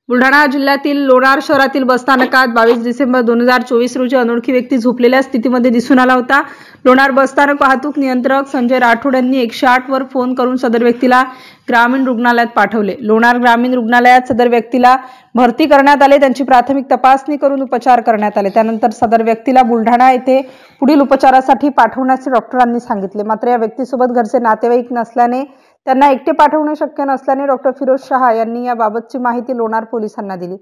बुलढाणा जिल्ह्यातील लोणार शहरातील बसस्थानकात 22 डिसेंबर 2024 रोजी अनोळखी व्यक्ती झोपलेल्या स्थितीमध्ये दिसून आला होता। लोणार बसस्थानक वाहतूक नियंत्रक संजय राठोड यांनी 108 वर फोन करून सदर व्यक्तीला ग्रामीण रुग्णालयात पाठवले। लोणार ग्रामीण रुग्णालयात सदर व्यक्तीला भरती करण्यात आले। त्यांची प्राथमिक तपासणी करून उपचार करण्यात आले। त्यानंतर सदर व्यक्तीला बुलढाणा येथे पुढील उपचारासाठी पाठवण्याचे डॉक्टरांनी सांगितले। मात्र या व्यक्तीसोबत घरचे नातेवाईक नसल्याने त्यांना एकटे पाठवणे शक्य नसल्याने डॉक्टर फिरोज शहा यांनी याबाबतची माहिती लोणार पोलिसांना दिली।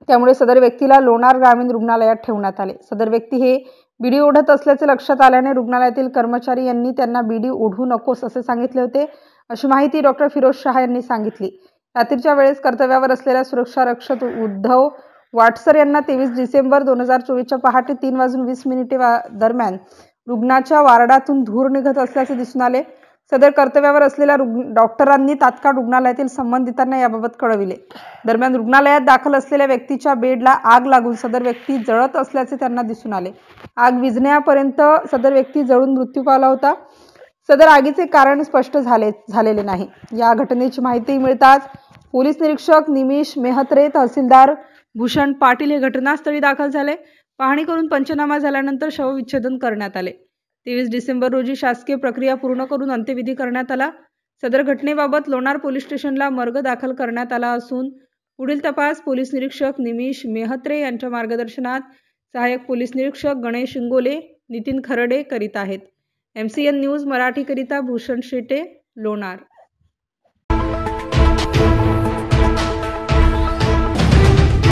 त्यामुळे सदर व्यक्तीला लोणार ग्रामीण रुग्णालयात ठेवण्यात आले। सदर व्यक्ती हे बीडी ओढत असल्याचे लक्षात आल्याने रुग्णालयातील कर्मचारी यांनी त्यांना बीडी ओढू नकोस असे सांगितले होते, अशी माहिती डॉक्टर फिरोज शहा यांनी सांगितली। रात्रीच्या वेळेस कर्तव्यावर असलेल्या सुरक्षा रक्षक उद्धव वाटसर यांना 23 डिसेंबर 2024 च्या पहाटे 3:20 दरम्यान रुग्णाच्या वार्डातून धूर निघत असल्याचे दिसून आले। सदर कर्तव्यावर असलेल्या डॉक्टरांनी तात्काळ रुग्णालयातील संबंधितांना याबाबत कळविले। दरम्यान रुग्णालयात दाखल असलेल्या व्यक्तीच्या बेडला आग लागून सदर व्यक्ती जळत असल्याचे त्यांना दिसून आले। आग विझण्यापर्यंत सदर व्यक्ती जळून मृत्यू पावला होता। सदर आगीचे कारण स्पष्ट झालेले नाही। या घटनेची माहिती मिळताच पोलीस निरीक्षक निमिष मेहत्रे, तहसीलदार भूषण पाटील हे घटनास्थळी दाखल झाले। पाहणी करून पंचनामा झाल्यानंतर शवविच्छेदन करण्यात आले। 23 डिसेंबर रोजी शासकीय प्रक्रिया पूर्ण करून अंत्यविधी करण्यात आला। सदर घटनेबाबत लोणार पोलीस स्टेशनला मर्ग दाखल करण्यात आला असून पुढील तपास पोलीस निरीक्षक निमिष मेहत्रे यांच्या मार्गदर्शनात सहाय्यक पोलीस निरीक्षक गणेश इंगोले, नितीन खरडे करीत आहेत। MCN न्यूज मराठी करिता भूषण शेटे, लोणार।